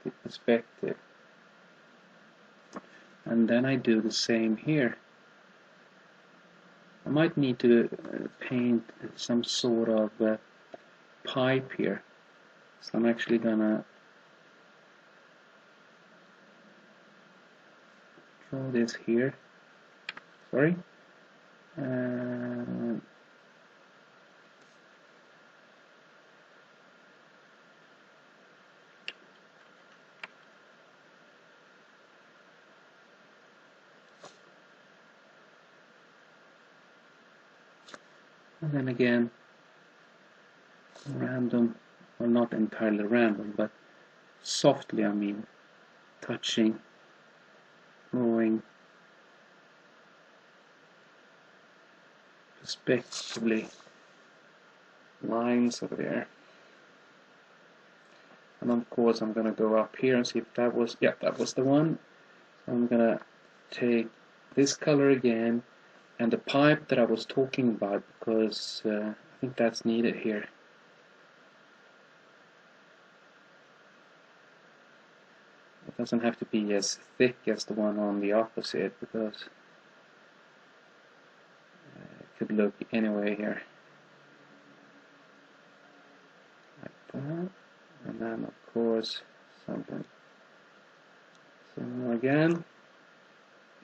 the perspective, and then I do the same here. I might need to paint some sort of pipe here, so I'm actually gonna draw this here. Sorry. And then again, random, or not entirely random, but softly, I mean, touching, drawing, respectively, lines over there. And of course I'm gonna go up here and see if that was, yeah, that was the one. So I'm gonna take this color again and the pipe that I was talking about, because I think that's needed here. It doesn't have to be as thick as the one on the opposite, because it could look anyway here. Like that. And then of course something similar again.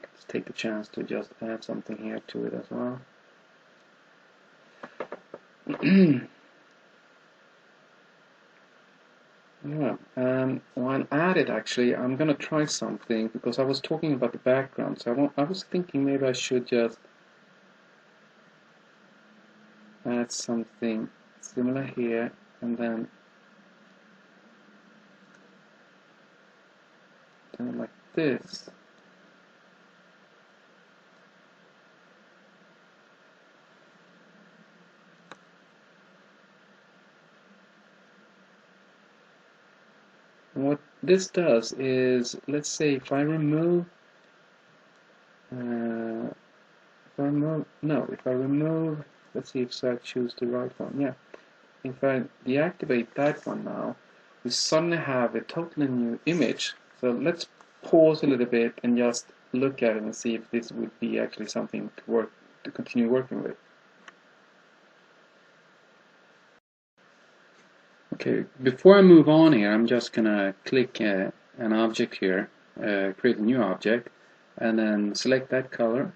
Let's take the chance to just add something here to it as well. Yeah, while at it, actually, I'm gonna try something, because I was talking about the background, so I was thinking maybe I should just add something similar here, and then do it like this. And what this does is, let's say if I remove, let's see if I choose the right one. Yeah, if I deactivate that one now, we suddenly have a totally new image. So let's pause a little bit and just look at it and see if this would be actually something to continue working with. Okay, before I move on here, I'm just gonna click an object here, create a new object, and then select that color.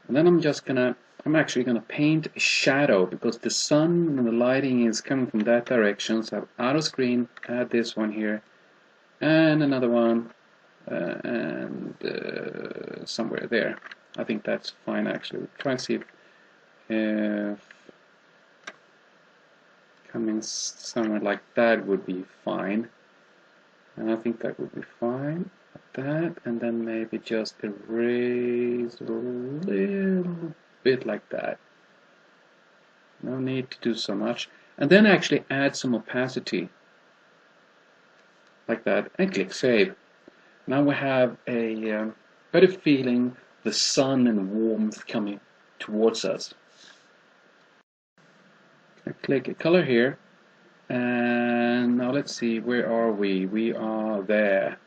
And then I'm actually gonna paint a shadow because the sun and the lighting is coming from that direction. So out of screen, add this one here, and another one, and somewhere there. I think that's fine actually. Try and see if coming somewhere like that would be fine, and I think that would be fine like that, and then maybe just erase a little bit like that. No need to do so much, and then actually add some opacity like that and click save. Now we have a better feeling, the sun and warmth coming towards us. I click a color here, and now let's see, where are we? We are there.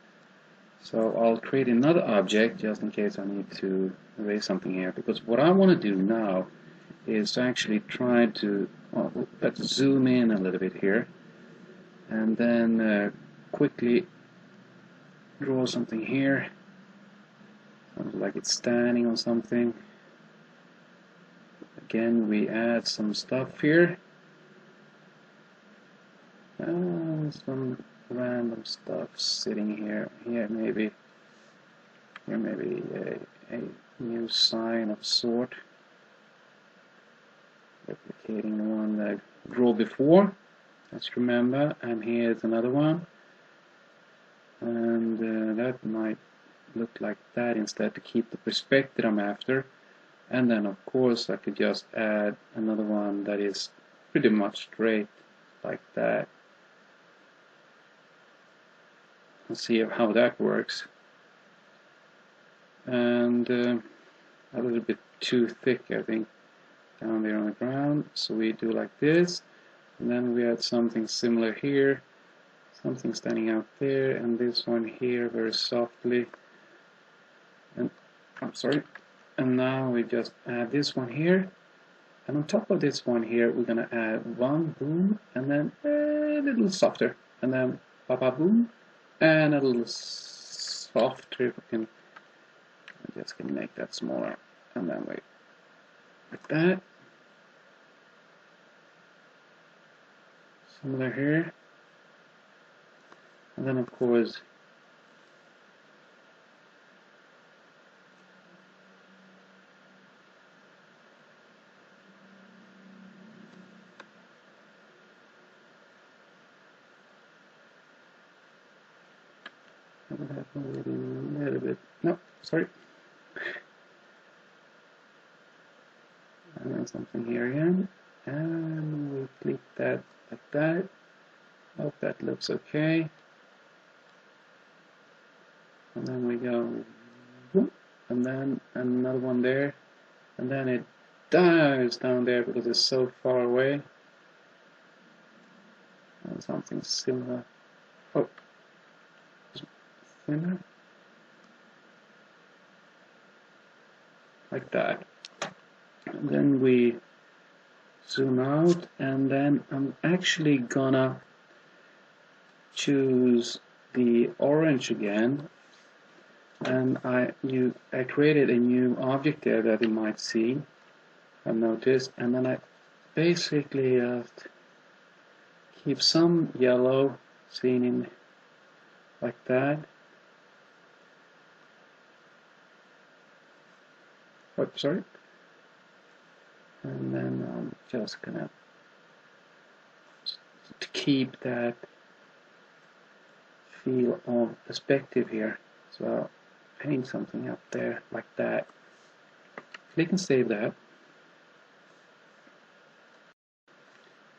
So I'll create another object just in case I need to erase something here, because what I want to do now is to actually try to, let's zoom in a little bit here, and then quickly draw something here. Sounds like it's standing on something. Again, we add some stuff here. Some random stuff sitting here. Here maybe a new sign of sort, replicating the one that I drew before. Let's remember. And here's another one, and that might look like that instead to keep the perspective I'm after. And then of course I could just add another one that is pretty much straight like that. Let's see how that works. And a little bit too thick, I think, down there on the ground. So we do like this, and then we add something similar here, something standing out there, and this one here very softly. And I'm sorry. And now we just add this one here, and on top of this one here we're gonna add one boom, and then a little softer, and then ba boom, and a little softer. If we can, I'm just gonna make that smaller, and then wait like that. Similar here, and then of course a little bit. No, sorry. And then something here again, and we click that like that. Hope that looks okay. And then we go, and then another one there, and then it dives down there because it's so far away. And something similar. Oh, similar. Like that. And then we zoom out, and then I'm actually gonna choose the orange again, and I created a new object there that you might see, I've noticed, and then I basically keep some yellow seen in like that. Oh, sorry. And then I'm just gonna, to keep that feel of perspective here, so I'll paint something up there like that. Click and save that.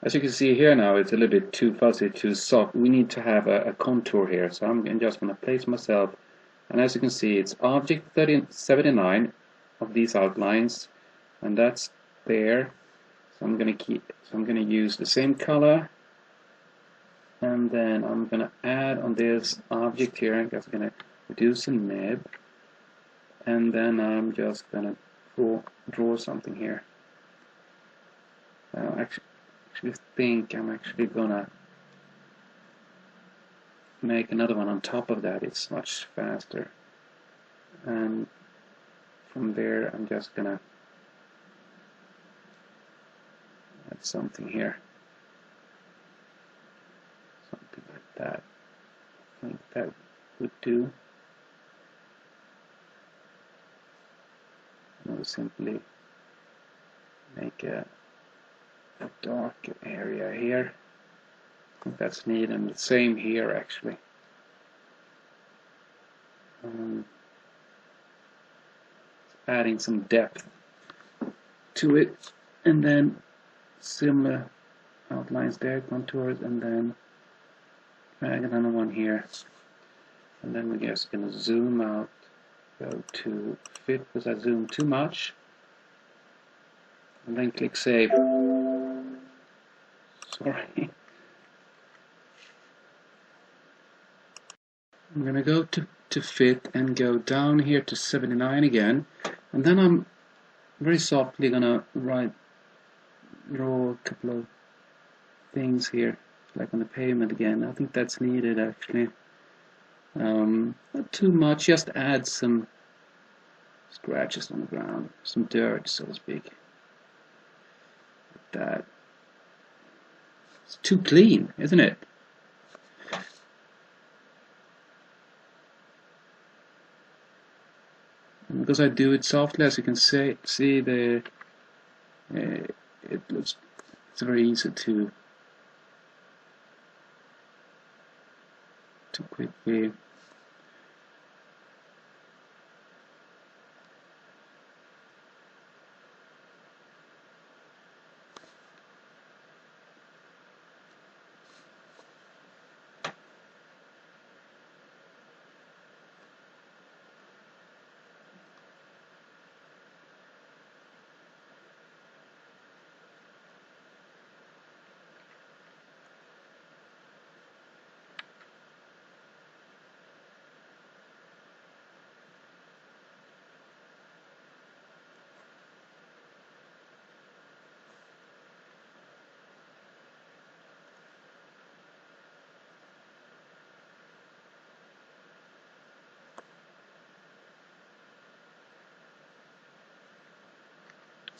As you can see here now, it's a little bit too fuzzy, too soft. We need to have a contour here, so I'm just going to place myself, and as you can see, it's object 79 of these outlines, and that's there. So I'm going to use the same color, and then I'm going to add on this object here. I'm just going to reduce the nib, and then I'm just going to draw something here. Actually think I'm actually gonna make another one on top of that. It's much faster, and from there I'm just gonna add something here, something like that. I think that would do. I'll simply make a dark area here. I think that's neat, and the same here actually. Adding some depth to it, and then similar outlines there, contours, and then drag another one here, and then we're just going to zoom out, go to fit because I zoomed too much, and then click save. Sorry. I'm going to go to fit and go down here to 79 again, and then I'm very softly going to draw a couple of things here, like on the pavement again. I think that's needed actually. Not too much, just add some scratches on the ground, some dirt, so to speak. Like that. It's too clean, isn't it? And because I do it softly, as you can see the it's very easy to quickly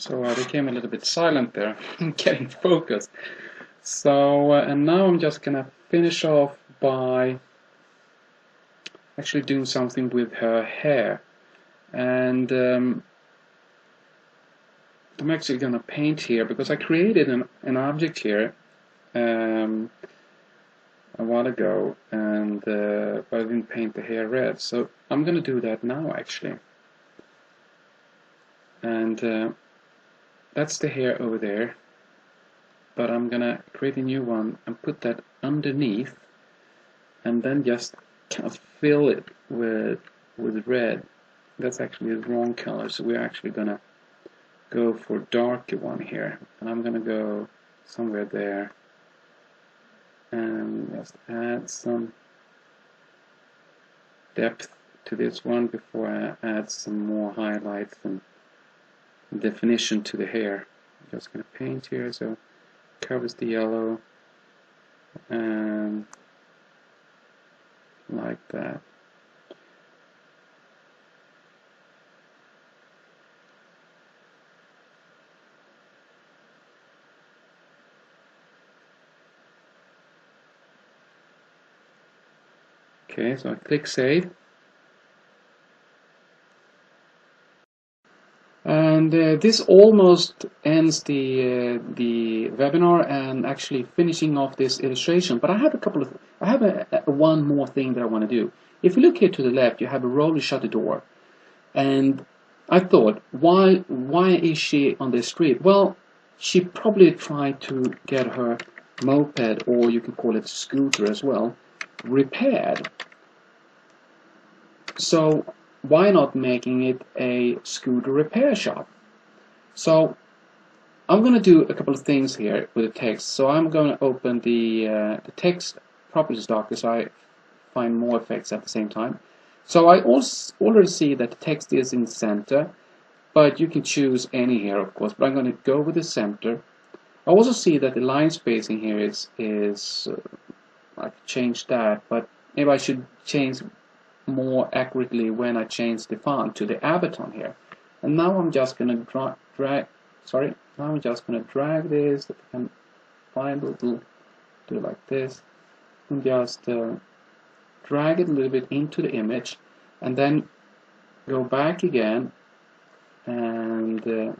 So I became a little bit silent there, getting focused. So, and now I'm just gonna finish off by actually doing something with her hair. And I'm actually gonna paint here because I created an object here a while ago, and but I didn't paint the hair red. So I'm gonna do that now actually. And that's the hair over there, but I'm gonna create a new one and put that underneath, and then just kind of fill it with red. That's actually the wrong color, so we're actually gonna go for darker one here, and I'm gonna go somewhere there and just add some depth to this one before I add some more highlights and definition to the hair. I'm just going to paint here so it covers the yellow, and like that. Okay, so I click save. And And this almost ends the webinar and actually finishing off this illustration. But I have one more thing that I want to do. If you look here to the left, you have a roller shutter door, and I thought, why is she on the street? Well, she probably tried to get her moped, or you can call it scooter as well, repaired. So why not making it a scooter repair shop? So I'm going to do a couple of things here with the text. So I'm going to open the text properties docker so I find more effects at the same time. So I also already see that the text is in the center, but you can choose any here, of course, but I'm going to go with the center. I also see that the line spacing here is I could change that, but maybe I should change more accurately when I change the font to the Abaton here. And now I'm just going to drag this, if I can find a little, do it like this, and just drag it a little bit into the image, and then go back again and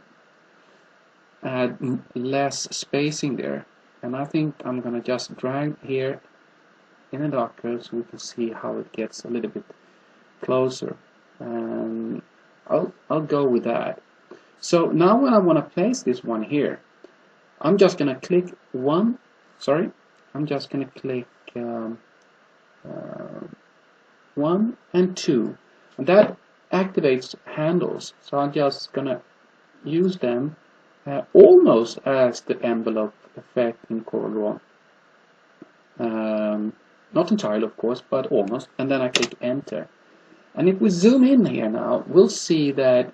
add less spacing there. And I think I'm going to just drag here in the Docker so we can see how it gets a little bit closer, and I'll go with that. So now when I want to place this one here, I'm just going to click I'm just going to click 1 and 2, and that activates handles. So I'm just going to use them almost as the envelope effect in CorelDRAW. Not entirely, of course, but almost. And then I click enter. And if we zoom in here now, we'll see that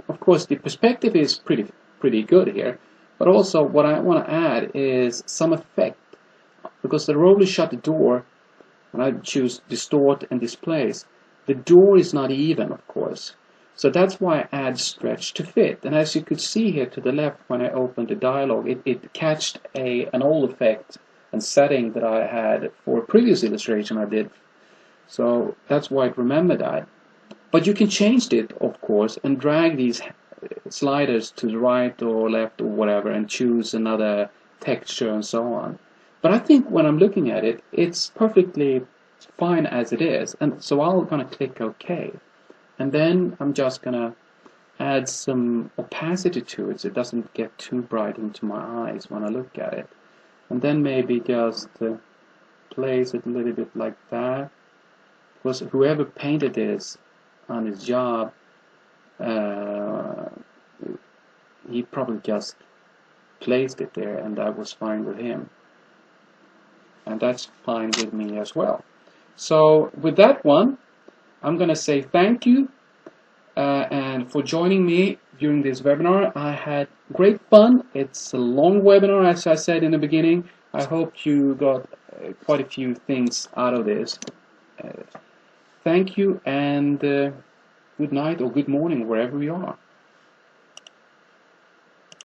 of course the perspective is pretty good here, but also what I want to add is some effect, because the roller shutter door, when I choose distort and displace, the door is not even, of course. So that's why I add stretch to fit. And as you could see here to the left, when I opened the dialog, it catched an old effect and setting that I had for a previous illustration I did. So that's why it remembered that. But you can change it, of course, and drag these sliders to the right or left or whatever, and choose another texture and so on. But I think when I'm looking at it, it's perfectly fine as it is. And so I'm going to click OK. And then I'm just going to add some opacity to it so it doesn't get too bright into my eyes when I look at it. And then maybe just place it a little bit like that. Because whoever painted this on his job, he probably just placed it there, and that was fine with him. And that's fine with me as well. So with that one, I'm going to say thank you and for joining me during this webinar. I had great fun. It's a long webinar, as I said in the beginning. I hope you got quite a few things out of this. Thank you, and good night or good morning wherever you are.